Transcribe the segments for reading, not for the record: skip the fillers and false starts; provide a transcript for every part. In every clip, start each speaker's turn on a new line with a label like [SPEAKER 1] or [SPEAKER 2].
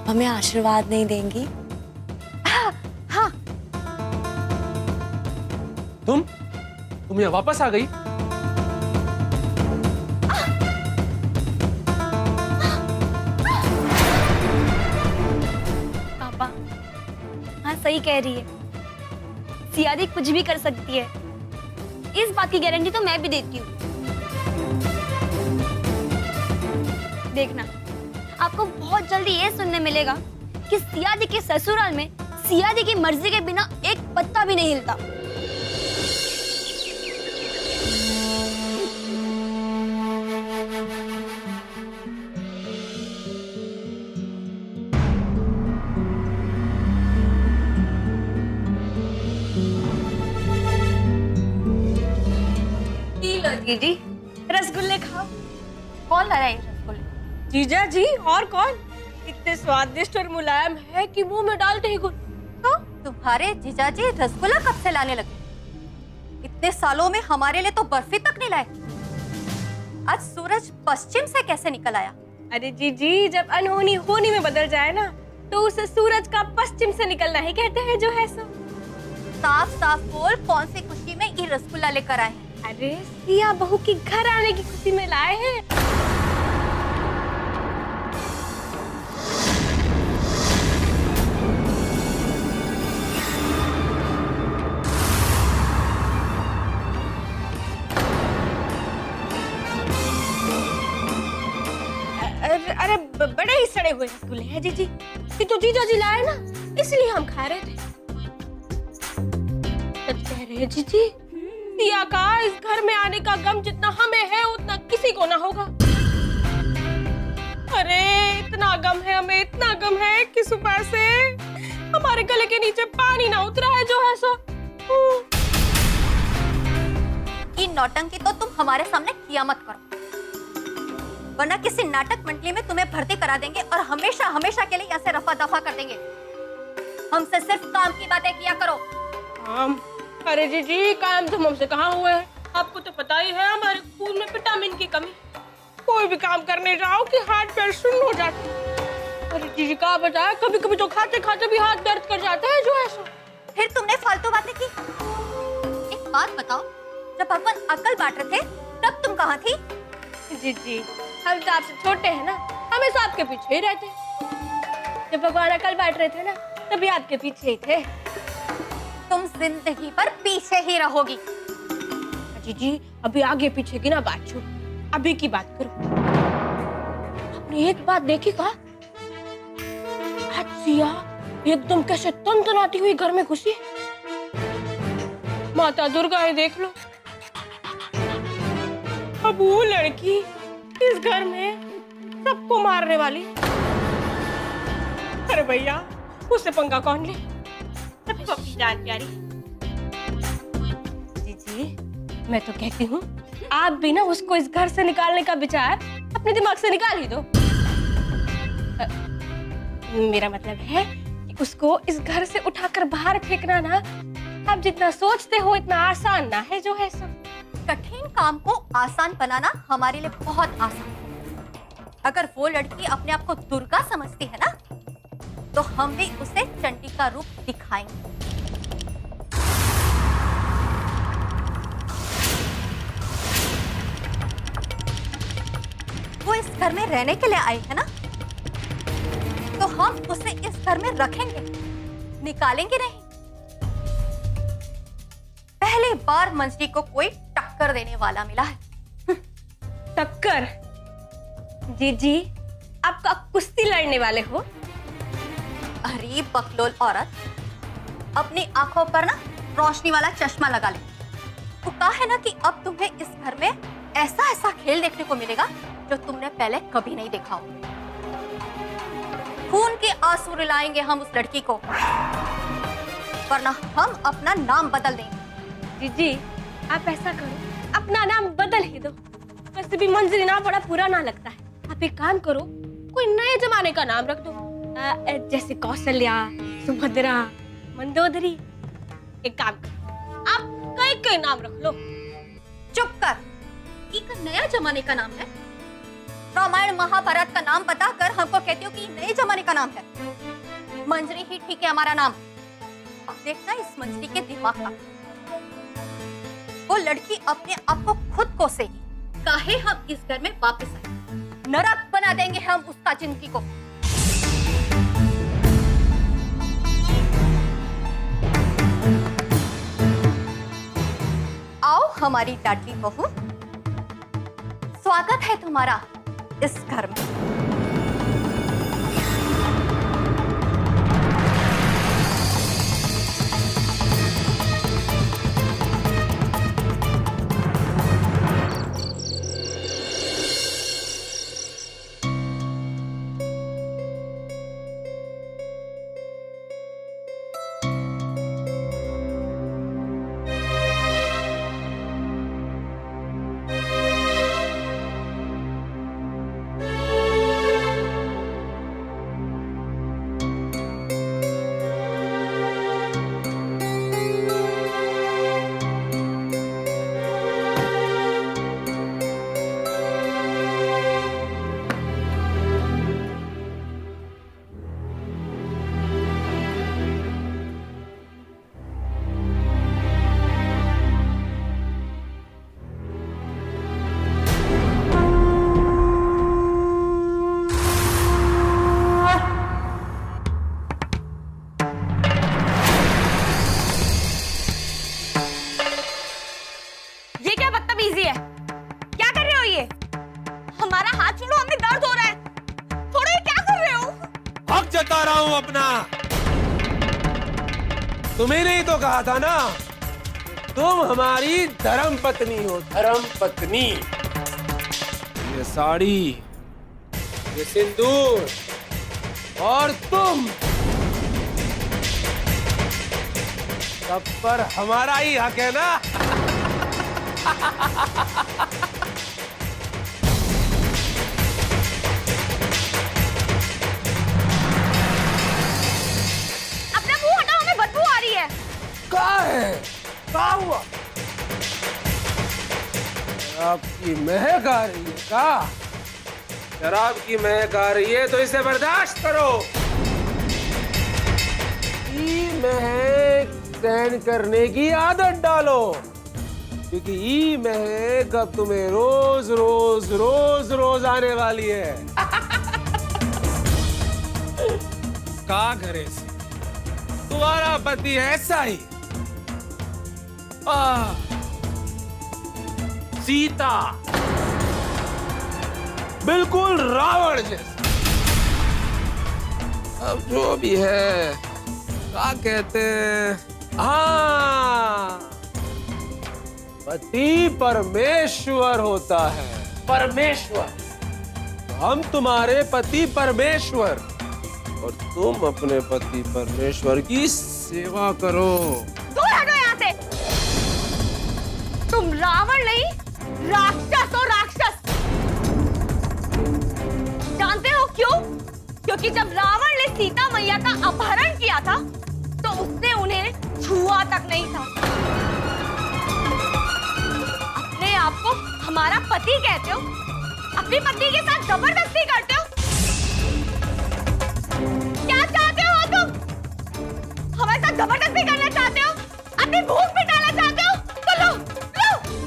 [SPEAKER 1] हमें आशीर्वाद नहीं देंगी?
[SPEAKER 2] हाँ।
[SPEAKER 3] तुम यहाँ वापस आ गई?
[SPEAKER 2] पापा, हाँ सही कह रही है। सिया दी कुछ भी कर सकती है, इस बात की गारंटी तो मैं भी देती हूँ। देखना, आपको बहुत जल्दी ये सुनने मिलेगा कि सिया दी के ससुराल में सिया दी की मर्जी के बिना एक पत्ता भी नहीं हिलता। दीदी, रसगुल्ले खाओ। कौन ला रहा है रसगुल्ले?
[SPEAKER 4] जीजा जी, और कौन? इतने स्वादिष्ट और मुलायम है कि मुंह में डालते ही गुल।
[SPEAKER 5] तो तुम्हारे जीजा जी रसगुल्ला कब से लाने लगे? इतने सालों में हमारे लिए तो बर्फी तक नहीं लाए। आज सूरज पश्चिम से कैसे निकल आया?
[SPEAKER 4] अरे जी, जब अनहोनी होनी में बदल जाए ना, तो उसे सूरज का पश्चिम से निकलना ही कहते हैं जो है सो।
[SPEAKER 5] साफ साफ बोल, कौन सी खुशी में ये रसगुल्ला लेकर आए हैं?
[SPEAKER 4] अरे सिया बहू की घर आने की खुशी में लाए हैं। अरे बड़े ही सड़े हुए रसगुल्ले हैं जी। कि तो जीजा जी लाए ना, इसलिए हम खा रहे थे। सच कह रहे हैं जी। सिया का इस घर में आने का गम जितना हमें है उतना किसी को ना होगा। अरे इतना गम है हमें, इतना गम है कि सुबह से हमारे गले के नीचे पानी ना उतरा है जो है सो।
[SPEAKER 5] ये नौटंकी तो तुम हमारे सामने किया मत करो, वरना किसी नाटक मंडली में तुम्हें भर्ती करा देंगे और हमेशा हमेशा के लिए यहाँ से रफा दफा कर देंगे। हमसे सिर्फ काम की बातें किया करो।
[SPEAKER 4] काम? अरे जी, काम तो हमसे कहाँ हुए हैं? आपको तो पता ही है हमारे खून में विटामिन की कमी। कोई भी काम करने जाओ कि हाथ पैर सुन्न हो जाते हैं। अरे जी कहा बताया, कभी कभी तो खाते खाते भी हाथ दर्द कर जाता है जो है सो।
[SPEAKER 5] फिर तुमने फालतू बातें की। एक बात बताओ, जब भगवान अकल बांट रहे थे तब तुम कहाँ थी?
[SPEAKER 4] जी, हम तो आपसे छोटे हैं ना, हमेशा आपके पीछे ही रहते। जब भगवान अकल बांट रहे थे ना, तभी आपके पीछे ही थे।
[SPEAKER 5] तुम जिंदगी पर पीछे ही रहोगी।
[SPEAKER 4] जी, अभी आगे पीछे की ना बात छोड़ो, अभी की बात करो। आपने एक बात देखी का? आज सिया एकदम कैसे तनतनाती हुई घर में घुसी। माता दुर्गा है देख लो। अब वो लड़की इस घर में सबको मारने वाली। अरे भैया, उससे पंगा कौन ले? तभी वो अपनी जान प्यारी। जी, मैं तो कहती हूँ आप भी ना उसको इस घर से निकालने का विचार अपने दिमाग से निकाल ही दो। मेरा मतलब है कि उसको इस घर से उठाकर बाहर फेंकना ना आप जितना सोचते हो इतना आसान ना है जो है सब।
[SPEAKER 5] कठिन काम को आसान बनाना हमारे लिए बहुत आसान है। अगर वो लड़की अपने आप को दुर्गा समझती है ना, तो हम भी उसे चंडी का रूप दिखाएंगे। वो इस घर में रहने के लिए आई है ना, तो हम उसे इस घर में रखेंगे, निकालेंगे नहीं। पहली बार मंजरी को कोई टक्कर देने वाला मिला है।
[SPEAKER 4] टक्कर? जी, आपका कुश्ती लड़ने वाले हो?
[SPEAKER 5] अरे बकलोल औरत, अपनी आंखों पर ना रोशनी वाला चश्मा लगा ले। तो कहा है ना कि अब तुम्हें इस घर में ऐसा ऐसा खेल देखने को मिलेगा जो तुमने पहले कभी नहीं देखा हो। खून के आंसू रुलाएंगे हम उस लड़की को, वरना हम अपना नाम बदल देंगे।
[SPEAKER 4] जी, आप ऐसा करो, अपना नाम बदल ही दो। वैसे भी मंजरी ना बड़ा पुराना लगता है। आप एक काम करो, कोई नए जमाने का नाम रख दो, जैसे कौशल्या, सुभद्रा, मंदोदरी। एक काम करो, आप कई नाम रख लो।
[SPEAKER 5] चुप कर, एक नया जमाने का नाम है। रामायण महाभारत का नाम बताकर हमको कहती हो कि नए जमाने का नाम है। मंजरी ही ठीक है हमारा नाम। देखना इस मंजरी के दिमाग का, वो लड़की अपने आप को खुद कोसेगी। काहे हम इस घर में वापस आए, नरक बना देंगे हम उसका जिंदगी को। आओ हमारी लाडली बहू, स्वागत है तुम्हारा इस घर में।
[SPEAKER 3] जता रहा हूं अपना। तुम्हें नहीं तो कहा था ना, तुम हमारी धर्म पत्नी हो, धर्म पत्नी। ये साड़ी, ये सिंदूर और तुम, सब पर हमारा ही हक है ना। क्या हुआ? शराब की महक आ रही है क्या? शराब की महक आ रही है तो इसे बर्दाश्त करो। ई महक सहन करने की आदत डालो, क्योंकि ई महक अब तुम्हें रोज रोज रोज रोज आने वाली है। का करे से तुम्हारा पति ऐसा ही सीता, बिल्कुल रावण जैसा। अब जो भी है, क्या कहते हैं, हाँ, पति परमेश्वर होता है, परमेश्वर। हम तुम्हारे पति परमेश्वर और तुम अपने पति परमेश्वर की सेवा करो।
[SPEAKER 4] दूर हटो यहाँ से। तुम रावण नहीं, राक्षस हो, राक्षस। जानते हो क्यों? क्योंकि जब रावण ने सीता मैया का अपहरण किया था तो उसने उन्हें छुआ तक नहीं था। अपने आप को हमारा पति कहते हो, अपनी पत्नी के साथ जबरदस्ती करते हो। क्या चाहते हो तुम? हमारे साथ जबरदस्ती करना चाहते हो? अपनी भूख मिटाना चाहते हो? तो लो,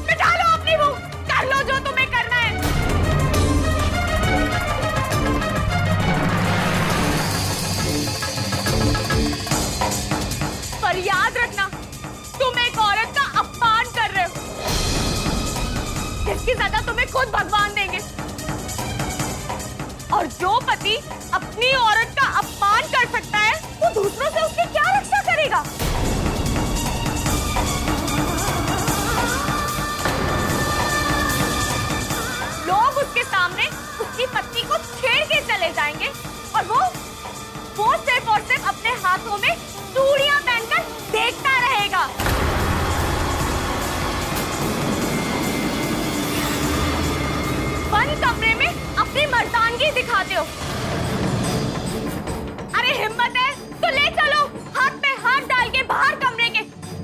[SPEAKER 4] मिटा लो अपनी भूख, कर लो जो तुम्हें करना है। पर याद रखना, तुम एक औरत का अपमान कर रहे हो, जिसकी सजा तुम्हें खुद भगवान देंगे। और जो पति अपनी औरत का अपमान कर सकता है, वो दूसरों से उसकी क्या रक्षा करेगा? लोग उसके सामने उसकी पत्नी को छेड़ के चले जाएंगे और वो सिर्फ और सिर्फ अपने हाथों में चूड़ियां पहनकर देखता रहेगा। बंद कमरे में अपनी मर्दानगी दिखाते हो। अरे हिम्मत है तो ले चलो, हाथ में हाथ डाल के बाहर कमरे के,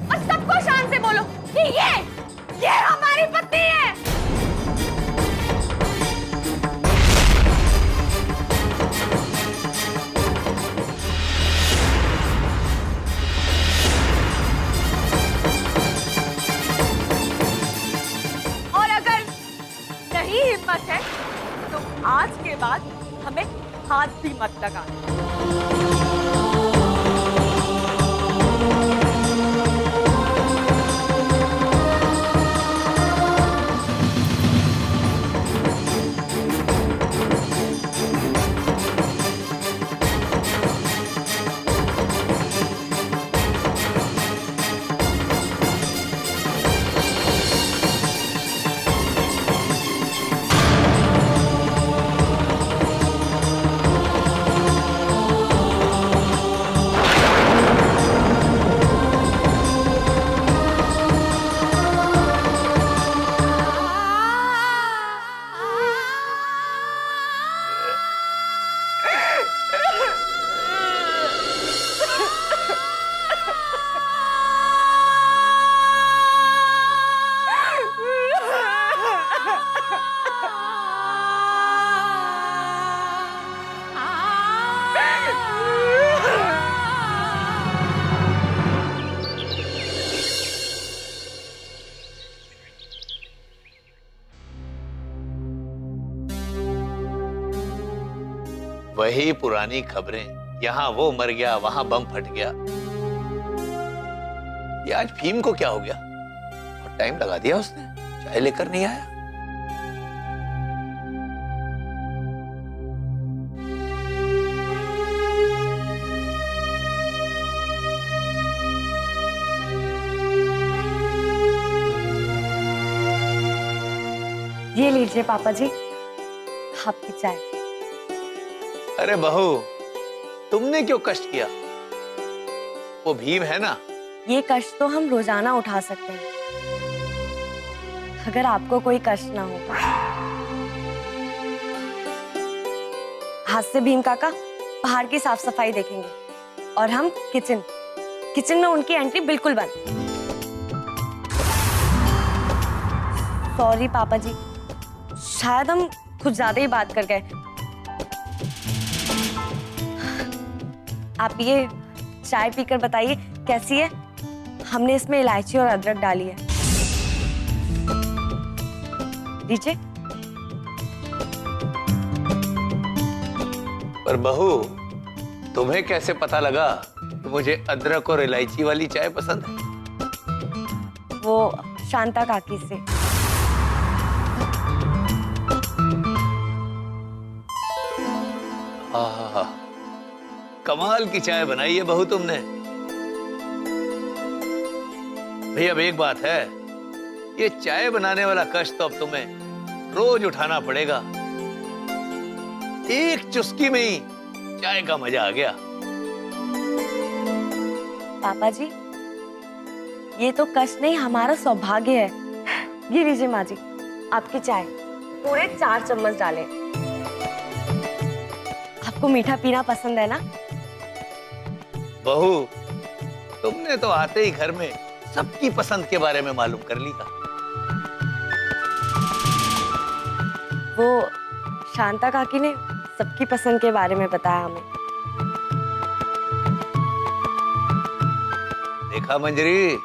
[SPEAKER 4] और सबको शान से बोलो कि ये हमारी पत्नी है। बाद हमें हाथ भी मत लगा।
[SPEAKER 1] वही पुरानी खबरें, यहाँ वो मर गया, वहां बम फट गया। ये आज भीम को क्या हो गया? और टाइम लगा दिया उसने, चाय लेकर नहीं आया।
[SPEAKER 2] ये लीजिए पापा जी आपकी चाय।
[SPEAKER 1] अरे बहू, तुमने क्यों कष्ट किया? वो भीम है ना।
[SPEAKER 2] ये कष्ट तो हम रोजाना उठा सकते हैं, अगर आपको कोई कष्ट ना हो। हाथ से भीम काका बाहर की साफ सफाई देखेंगे और हम किचन में उनकी एंट्री बिल्कुल बंद। सॉरी पापा जी, शायद हम कुछ ज्यादा ही बात कर गए। आप ये चाय पीकर बताइए कैसी है? हमने इसमें इलायची और अदरक डाली है। लीजिए।
[SPEAKER 1] पर बहू, तुम्हें कैसे पता लगा कि मुझे अदरक और इलायची वाली चाय पसंद है?
[SPEAKER 2] वो शांता काकी से।
[SPEAKER 1] आहा, कमाल की चाय बनाई है बहू तुमने। भैया अब एक बात है, ये चाय बनाने वाला कष्ट तो अब तुम्हें रोज उठाना पड़ेगा। एक चुस्की में ही चाय का मजा आ गया।
[SPEAKER 2] पापा जी, ये तो कष्ट नहीं, हमारा सौभाग्य है। ये लीजिए माँ जी आपकी चाय, पूरे 4 चम्मच डालें। आपको मीठा पीना पसंद है ना?
[SPEAKER 1] बहू, तुमने तो आते ही घर में सबकी पसंद के बारे में मालूम कर लिया।
[SPEAKER 2] वो शांता काकी ने सबकी पसंद के बारे में बताया हमें।
[SPEAKER 1] देखा मंजरी,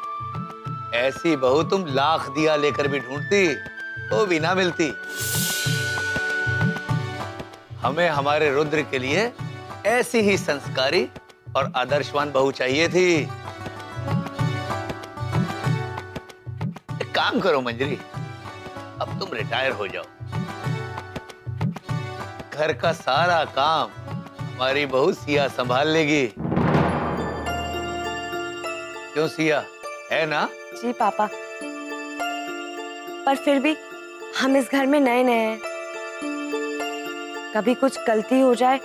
[SPEAKER 1] ऐसी बहू तुम लाख दिया लेकर भी ढूंढती तो भी ना मिलती। हमें हमारे रुद्र के लिए ऐसी ही संस्कारी और आदर्शवान बहू चाहिए थी। एक काम करो मंजरी, अब तुम रिटायर हो जाओ। घर का सारा काम हमारी बहू सिया संभाल लेगी। क्यों सिया, है ना?
[SPEAKER 2] जी पापा, पर फिर भी हम इस घर में नए हैं। कभी कुछ गलती हो जाए,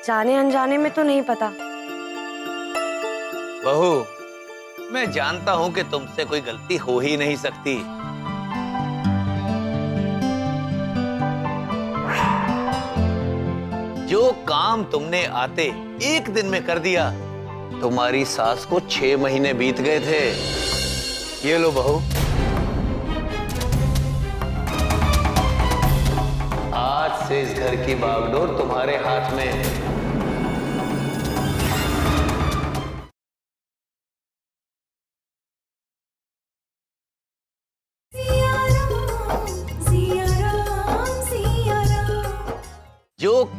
[SPEAKER 2] जाने अनजाने में तो नहीं पता।
[SPEAKER 1] बहू, मैं जानता हूं कि तुमसे कोई गलती हो ही नहीं सकती। जो काम तुमने आते एक दिन में कर दिया, तुम्हारी सास को 6 महीने बीत गए थे। ये लो बहू, आज से इस घर की बागडोर तुम्हारे हाथ में है।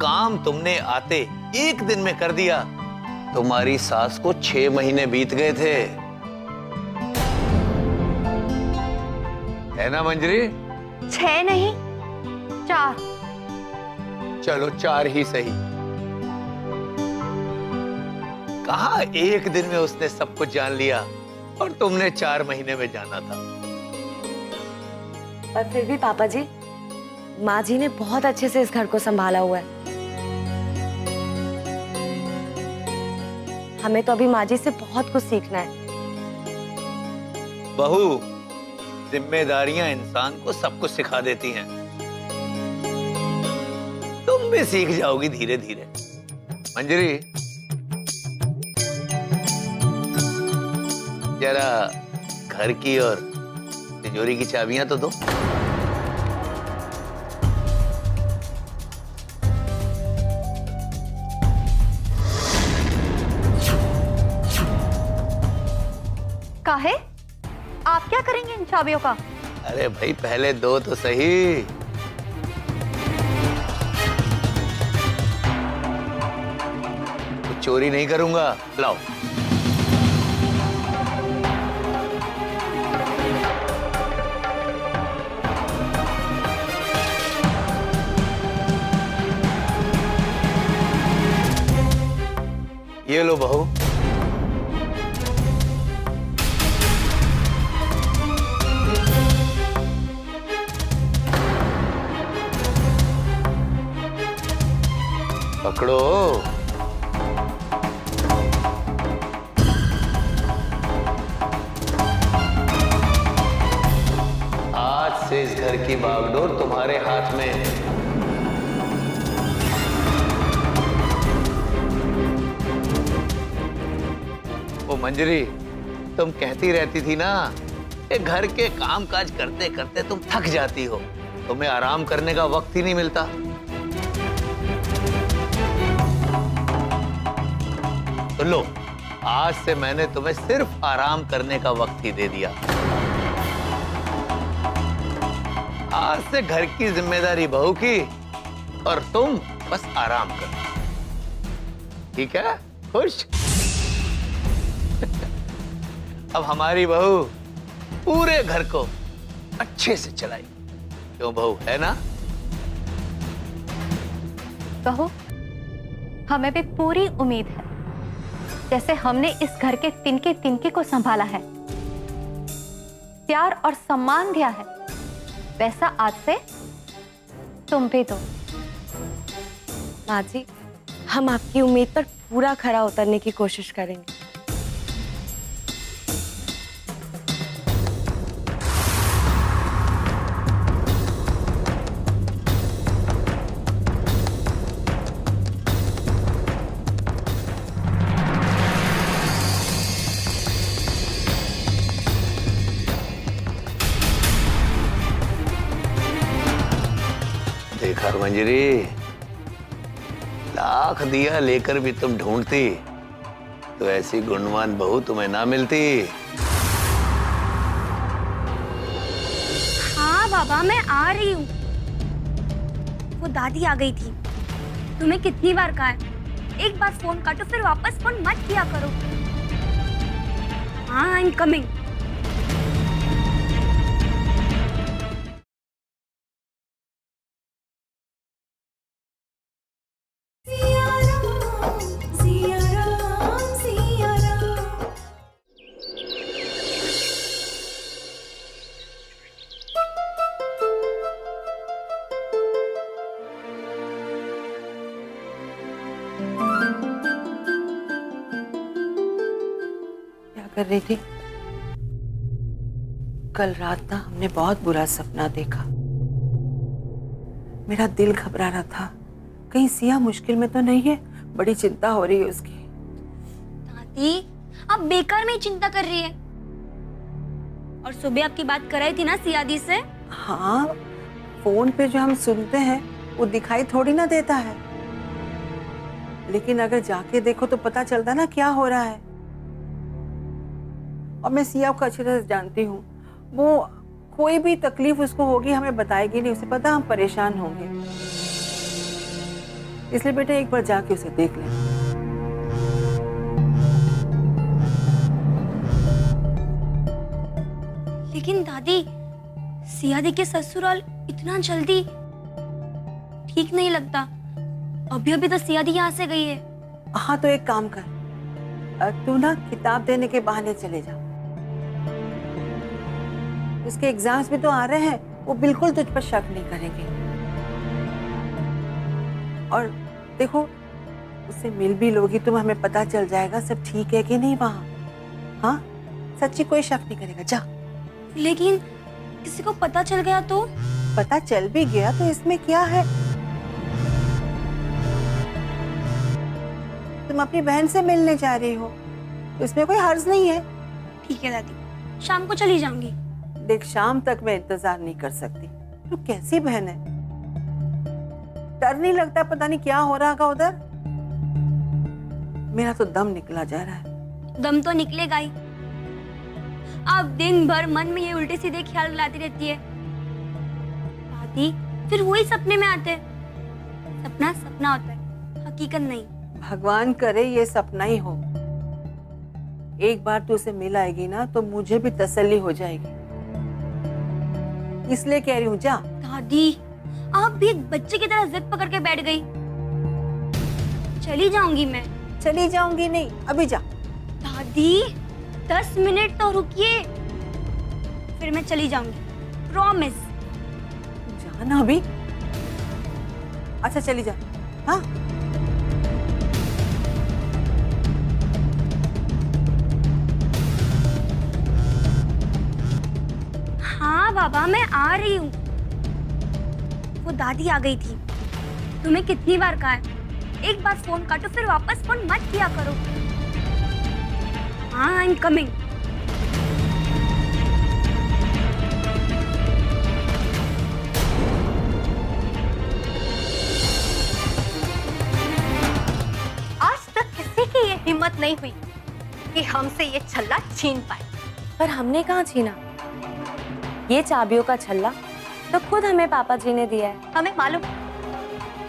[SPEAKER 1] काम तुमने आते एक दिन में कर दिया, तुम्हारी सास को 6 महीने बीत गए थे, है ना मंजरी?
[SPEAKER 5] 6 नहीं 4।
[SPEAKER 1] चलो 4 ही सही। कहा एक दिन में उसने सब कुछ जान लिया और तुमने 4 महीने में जाना था।
[SPEAKER 6] पर फिर भी पापा जी, माँ जी ने बहुत अच्छे से इस घर को संभाला हुआ है। हमें तो अभी माँ जी से बहुत कुछ सीखना है।
[SPEAKER 1] बहू, जिम्मेदारियां इंसान को सब कुछ सिखा देती हैं। तुम भी सीख जाओगी धीरे धीरे। मंजरी, जरा घर की और तिजोरी की चाबियां तो दो।
[SPEAKER 5] काहे? आप क्या करेंगे इन चाबियों का?
[SPEAKER 1] अरे भाई, पहले दो तो सही। कुछ चोरी नहीं करूंगा, लाओ। ये लो बहू। पकड़ो। आज से इस घर की बागडोर तुम्हारे हाथ में है। ओ मंजरी, तुम कहती रहती थी ना कि घर के काम काज करते करते तुम थक जाती हो, तुम्हें आराम करने का वक्त ही नहीं मिलता। तो लो, आज से मैंने तुम्हें सिर्फ आराम करने का वक्त ही दे दिया। आज से घर की जिम्मेदारी बहू की और तुम बस आराम करो। ठीक है? खुश? अब हमारी बहू पूरे घर को अच्छे से चलाई। क्यों बहू, है ना?
[SPEAKER 5] कहो, हमें भी पूरी उम्मीद है जैसे हमने इस घर के तिनके तिनके को संभाला है, प्यार और सम्मान दिया है, वैसा आज से तुम भी दो।
[SPEAKER 6] माँ जी, हम आपकी उम्मीद पर पूरा खरा उतरने की कोशिश करेंगे।
[SPEAKER 1] देखा मंजरी, लाख दिया लेकर भी तुम ढूंढती तो ऐसी गुणवान बहू तुम्हें ना मिलती।
[SPEAKER 2] हाँ बाबा, मैं आ रही हूँ। वो दादी आ गई थी। तुम्हें कितनी बार कहा है, एक बार फोन काटो फिर वापस फोन मत किया करो। हाँ, आई एम कमिंग।
[SPEAKER 6] कर रही थी? कल रात ना हमने बहुत बुरा सपना देखा। मेरा दिल घबरा रहा था, कहीं सिया मुश्किल में तो नहीं है। बड़ी चिंता हो रही है उसकी।
[SPEAKER 2] दादी, आप बेकार में ही चिंता कर रही है। और सुबह आपकी बात कर रही थी ना सियादी से।
[SPEAKER 6] हाँ, फोन पे जो हम सुनते हैं वो दिखाई थोड़ी ना देता है, लेकिन अगर जाके देखो तो पता चलता ना क्या हो रहा है। और मैं सिया को अच्छी तरह जानती हूँ, वो कोई भी तकलीफ उसको होगी हमें बताएगी नहीं। उसे पता हम परेशान होंगे। इसलिए बेटा एक बार जाके उसे देख ले।
[SPEAKER 2] लेकिन दादी, सिया दी के ससुराल इतना जल्दी ठीक नहीं लगता। अभी अभी तो सिया दी यहाँ से गई है।
[SPEAKER 6] हाँ तो एक काम कर, तू ना किताब देने के बहाने चले जा। उसके एग्जाम्स भी तो आ रहे हैं, वो बिल्कुल तुझ पर शक नहीं करेंगे। और देखो, उससे मिल भी लोगी तुम, हमें पता चल जाएगा सब ठीक है कि नहीं वहाँ। हाँ सच्ची कोई शक नहीं करेगा, जा।
[SPEAKER 2] लेकिन किसी को पता चल गया तो?
[SPEAKER 6] पता चल भी गया तो इसमें क्या है? तुम अपनी बहन से मिलने जा रही हो तो इसमें कोई हर्ज नहीं है।
[SPEAKER 2] ठीक है दादी, शाम को चली जाऊंगी।
[SPEAKER 6] देख, शाम तक मैं इंतजार नहीं कर सकती। तू कैसी बहन है? डर नहीं लगता पता नहीं क्या हो रहा होगा उधर? मेरा तो दम निकला जा रहा है।
[SPEAKER 2] दम तो निकलेगा ही। आप दिन भर मन में ये उल्टे सीधे ख्याल लाती रहती है दादी, फिर वही सपने में आते हैं। सपना सपना होता है, हकीकत नहीं।
[SPEAKER 6] भगवान करे ये सपना ही हो। एक बार तू उसे मिल आएगी ना तो मुझे भी तसल्ली हो जाएगी, इसलिए कह रही हूँ जा।
[SPEAKER 2] दादी, आप भी एक बच्चे की तरह जिद पकड़ के बैठ गई। चली जाऊंगी मैं।
[SPEAKER 6] चली जाऊंगी नहीं, अभी जा।
[SPEAKER 2] दादी 10 मिनट तो रुकिए, फिर मैं चली जाऊंगी, प्रॉमिस।
[SPEAKER 6] जाना अभी? अच्छा चली जा। हाँ
[SPEAKER 2] हाँ बाबा, मैं आ रही हूँ। वो दादी आ गई थी। तुम्हें कितनी बार कहा है, एक बार फोन काटो फिर वापस फोन मत किया करो। हाँ, आई एम कमिंग।
[SPEAKER 5] आज तक किसी की ये हिम्मत नहीं हुई कि हमसे ये छल्ला छीन पाए।
[SPEAKER 7] पर हमने कहाँ छीना? ये चाबियों का छल्ला तो खुद हमें पापा जी ने दिया है।
[SPEAKER 5] हमें मालूम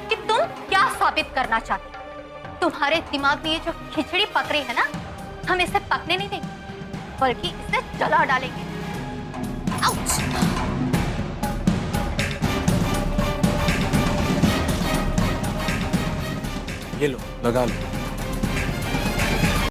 [SPEAKER 5] कि तुम क्या साबित करना चाहते हो। तुम्हारे दिमाग में ये जो खिचड़ी पक रही है ना, हम इसे पकने नहीं देंगे, बल्कि इसे जला डालेंगे। आउच!
[SPEAKER 3] ये लो, लगा लो।